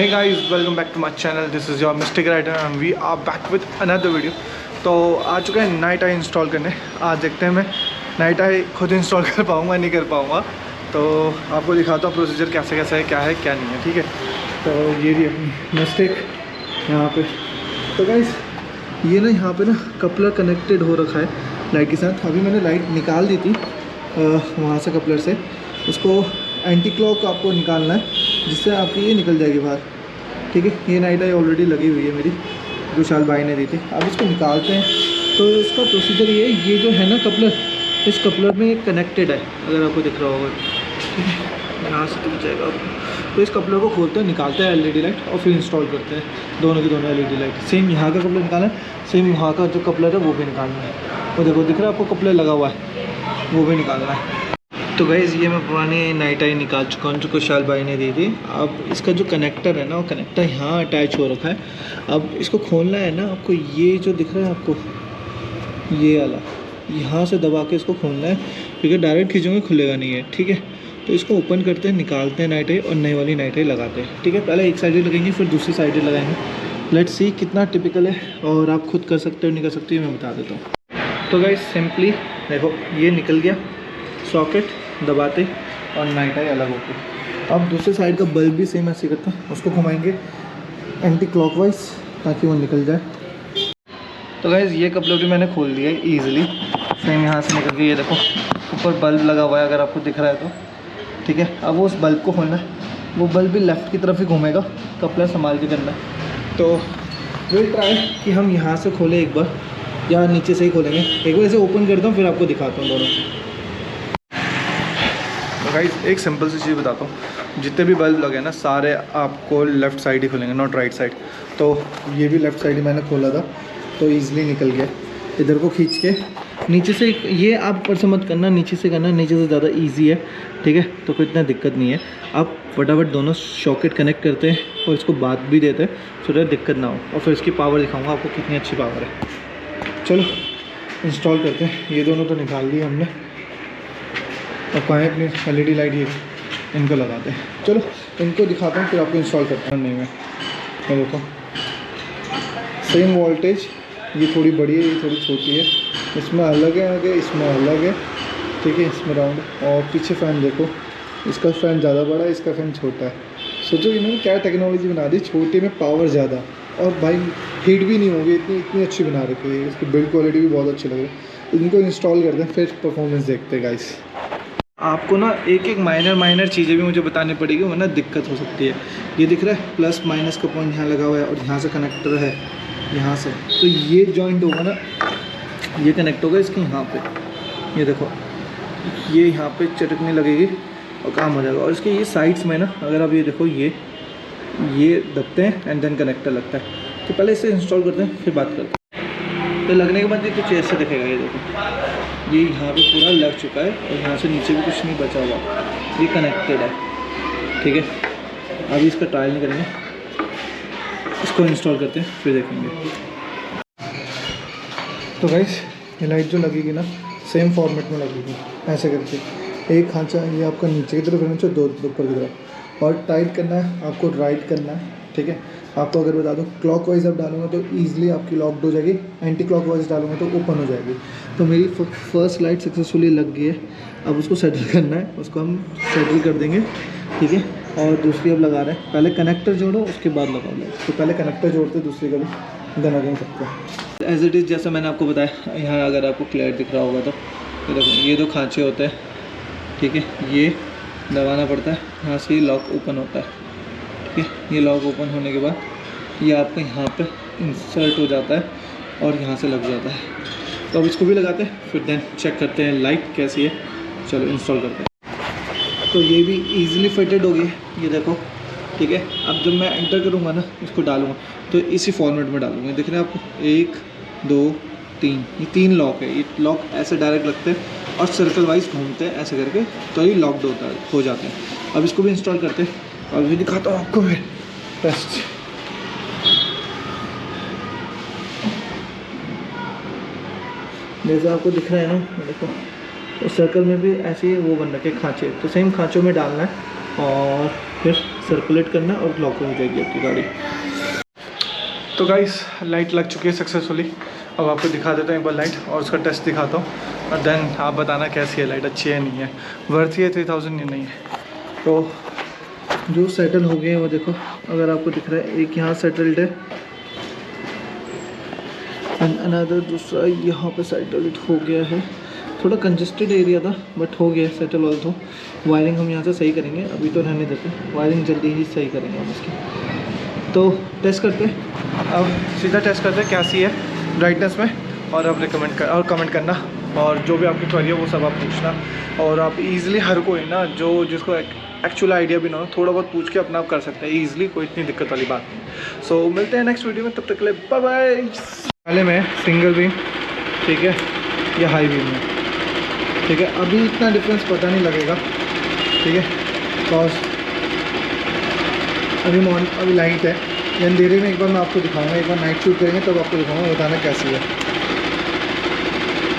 Hey guys, welcome back to my channel. This is your Mystic Rider and we are back with another video. तो आ चुका है night I install करने। आज देखते हैं मैं नाइट आई खुद इंस्टॉल कर पाऊँगा नहीं कर पाऊँगा। तो आपको दिखाता हूँ प्रोसीजर कैसे कैसे है, क्या है क्या नहीं है, ठीक है। तो ये भी अपनी मिस्टेक यहाँ पे। तो गाइस ये ना यहाँ पे ना कपलर कनेक्टेड हो रखा है लाइट के साथ। अभी मैंने लाइट निकाल दी थी वहाँ से कपलर से। उसको एंटी क्लॉक आपको निकालना है जिससे आपकी ये निकल जाएगी बाहर, ठीक है। ये नाइट आई ऑलरेडी लगी हुई है मेरी, विशाल भाई ने दी थी। अब इसको निकालते हैं। तो इसका प्रोसीजर ये जो है ना कपलर, इस कपलर में कनेक्टेड है, अगर आपको दिख रहा होगा, ठीक है। यहाँ से दिख जाएगा आपको। तो इस कपलर को खोलते हैं, निकालते हैं एलईडी लाइट और फिर इंस्टॉल करते हैं दोनों की दोनों एलईडी लाइट। सेम यहाँ का कपलर निकालना है, सेम वहाँ का जो कपलर है वो भी निकालना है। वो देखो दिख रहा है आपको कपलर लगा हुआ है, वो भी निकालना है। तो गाइज़ ये मैं पुरानी नाइट आई निकाल चुका हूँ जो विशाल भाई ने दी थी। अब इसका जो कनेक्टर है ना, वो कनेक्टर यहाँ अटैच हो रखा है। अब इसको खोलना है ना आपको, ये जो दिख रहा है आपको, ये वाला यहाँ से दबा के इसको खोलना है, क्योंकि डायरेक्ट खींचोगे खुलेगा नहीं है, ठीक है। तो इसको ओपन करते हैं, निकालते हैं नाइट आई और नई वाली नाइट आई लगाते हैं, ठीक है। पहले एक साइड लगेंगे फिर दूसरी साइड लगाएंगे। लेट्स सी कितना टिपिकल है और आप खुद कर सकते हो नहीं कर सकते मैं बता देता हूँ। तो गाइस सिंपली देखो ये निकल गया, सॉकेट दबाते और नाइट आई अलग होती। अब दूसरे साइड का बल्ब भी सेम ऐसे करते हैं, उसको घुमाएंगे एंटी क्लॉकवाइज ताकि वो निकल जाए। तो गाइज़ ये कपलर भी मैंने खोल दिया है ईजिली, सेम यहाँ से निकल के। ये देखो ऊपर बल्ब लगा हुआ है अगर आपको दिख रहा है तो, ठीक है। अब वो उस बल्ब को खोलना है, वो बल्ब भी लेफ़्ट की तरफ ही घूमेगा, कपलर संभाल के करना है। तो विल ट्राई कि हम यहाँ से खोलें एक बार या नीचे से ही खोलेंगे। एक बार इसे ओपन करता हूँ फिर आपको दिखाता हूँ दोनों। गाइस एक सिंपल सी चीज़ बताता हूँ, जितने भी बल्ब लगे ना सारे आपको लेफ़्ट साइड ही खोलेंगे, नॉट राइट साइड। तो ये भी लेफ़्ट साइड ही मैंने खोला था तो ईज़िली निकल गया। इधर को खींच के नीचे से, ये आप ऊपर से मत करना, नीचे से करना, नीचे से ज़्यादा ईजी है, ठीक है। तो कोई इतना दिक्कत नहीं है। आप फटाफट दोनों सॉकेट कनेक्ट करते हैं और इसको बात भी देते हैं सो दैट दिक्कत ना हो। और फिर इसकी पावर दिखाऊँगा आपको कितनी अच्छी पावर है। चलो इंस्टॉल करते हैं। ये दोनों तो निकाल लिए हमने, और कहाँ अपनी एलईडी लाइट ये इनको लगाते हैं। चलो इनको दिखाता हूँ फिर आपको इंस्टॉल करता हूँ। नहीं मैं देखो सेम वोल्टेज, ये थोड़ी बड़ी है ये थोड़ी छोटी है, इसमें अलग है आगे, इसमें अलग है, ठीक है। इसमें राउंड, और पीछे फ़ैन देखो, इसका फ़ैन ज़्यादा बड़ा है, इसका फ़ैन छोटा है। सोचो इन्होंने क्या टेक्नोलॉजी बना दी, छोटे में पावर ज़्यादा और भाई हीट भी नहीं होगी, इतनी अच्छी बना रखी है। इसकी बिल्ड क्वालिटी भी बहुत अच्छी लग रही है। इनको इंस्टॉल करते हैं फिर परफॉर्मेंस देखते हैं गाइस। आपको ना एक एक माइनर चीज़ें भी मुझे बतानी पड़ेगी वरना दिक्कत हो सकती है। ये दिख रहा है प्लस माइनस का पॉइंट यहाँ लगा हुआ है और यहाँ से कनेक्टर है यहाँ से, तो ये जॉइंट होगा ना, ये कनेक्ट होगा इसके यहाँ पे। ये देखो ये यहाँ पे चटकने लगेगी और काम हो जाएगा। और इसके ये साइड्स में ना अगर आप ये देखो ये दबते हैं एंड देन कनेक्टर लगता है। तो पहले इसे इंस्टॉल करते हैं फिर बात करते हैं। तो लगने के बाद ये कुछ ऐसे दिखेगा। ये देखो ये यहाँ पे पूरा लग चुका है और यहाँ से नीचे भी कुछ नहीं बचा हुआ, ये कनेक्टेड है, ठीक है। अभी इसका ट्रायल नहीं करेंगे, इसको इंस्टॉल करते हैं फिर देखेंगे। तो गाइस ये लाइट जो लगेगी ना सेम फॉर्मेट में लगेगी, ऐसे करके एक खांचा ये आपका नीचे की तरफ रहना चाहिए, दो ऊपर की तरफ, और टाइट करना है आपको, राइट करना है, ठीक है। आपको अगर बता दो क्लॉकवाइज आप डालूंगा तो ईजिली आपकी लॉक्ड हो जाएगी, एंटी क्लॉकवाइज डालूंगा तो ओपन हो जाएगी। तो मेरी फर्स्ट लाइट सक्सेसफुली लग गई है। अब उसको सेटल करना है, उसको हम सेटल कर देंगे, ठीक है। और दूसरी अब लगा रहे हैं, पहले कनेक्टर जोड़ो उसके बाद लगाओ लाइट। तो पहले कनेक्टर जोड़ते दूसरी का भी देना दें सकते हैं एज इट इज़ जैसा मैंने आपको बताया। यहाँ अगर आपको क्लियर दिख रहा होगा तो देखो ये दो खांचे होते हैं, ठीक है। ये दबाना पड़ता है, यहाँ से ये लॉक ओपन होता है, ठीक है। ये लॉक ओपन होने के बाद ये आपका यहाँ पे इंसर्ट हो जाता है और यहाँ से लग जाता है। तो अब इसको भी लगाते हैं फिर देन चेक करते हैं लाइट कैसी है। चलो इंस्टॉल करते हैं। तो ये भी इजीली फिटेड हो गई है, ये देखो, ठीक है। अब जब मैं एंटर करूँगा ना, इसको डालूँगा तो इसी फॉर्मेट में डालूँगा। दिख रहा है आपको 1 2 3, ये 3 लॉक है। ये लॉक ऐसे डायरेक्ट लगते हैं और सर्कल वाइज घूमते हैं ऐसे करके, तो ये लॉक्ड हो जाते हैं। अब इसको भी इंस्टॉल करते हैं और भी दिखाता हूँ आपको मैं टेस्ट। जैसे आपको दिख रहा है ना, देखो तो सर्कल में भी ऐसे ही वो बन रखे खांचे, तो सेम खांचों में डालना है और फिर सर्कुलेट करना है और क्लॉक हो जाएगी आपकी गाड़ी। तो गाइस लाइट लग चुकी है सक्सेसफुली। अब आपको दिखा देता हूँ एक बार लाइट और उसका टेस्ट दिखाता हूँ और देन आप बताना कैसी है लाइट, अच्छी है नहीं है, वर्थ है 3000 या नहीं है। तो जो सेटल हो गए हैं वो देखो, अगर आपको दिख रहा है एक यहाँ सेटल्ड है एंड अनदर दूसरा यहाँ पे सेटल्ड हो गया है। थोड़ा कंजेस्टेड एरिया था बट हो गया सेटल ऑल्सो। वायरिंग हम यहाँ से सही करेंगे, अभी तो रहने देते, वायरिंग जल्दी ही सही करेंगे हम इसकी। तो टेस्ट करते हैं, अब सीधा टेस्ट करते हैं कैसी है ब्राइटनेस में, और आप कमेंट करना, और जो भी आपकी क्वेरी है वो सब आप पूछना। और आप इजीली हर कोई ना जो जिसको एक्चुअल आइडिया भी ना हो, थोड़ा बहुत पूछ के अपना आप कर सकते हैं ईजिली, कोई इतनी दिक्कत वाली बात नहीं। सो मिलते हैं नेक्स्ट वीडियो में, तब तक के लिए बाय बाय। पहले में सिंगल बीम, ठीक है, या हाई बीम में, ठीक है। अभी इतना डिफरेंस पता नहीं लगेगा, ठीक है, बिकॉज अभी लाइट है। अंधेरे में एक बार मैं आपको दिखाऊंगा, एक बार नाइट शूट करेंगे तब आपको दिखाऊंगा, बताना कैसी है।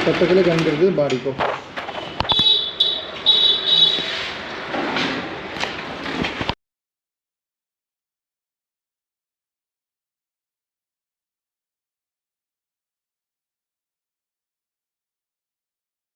तब तक के लिए गर्म कर दे बाड़ी को।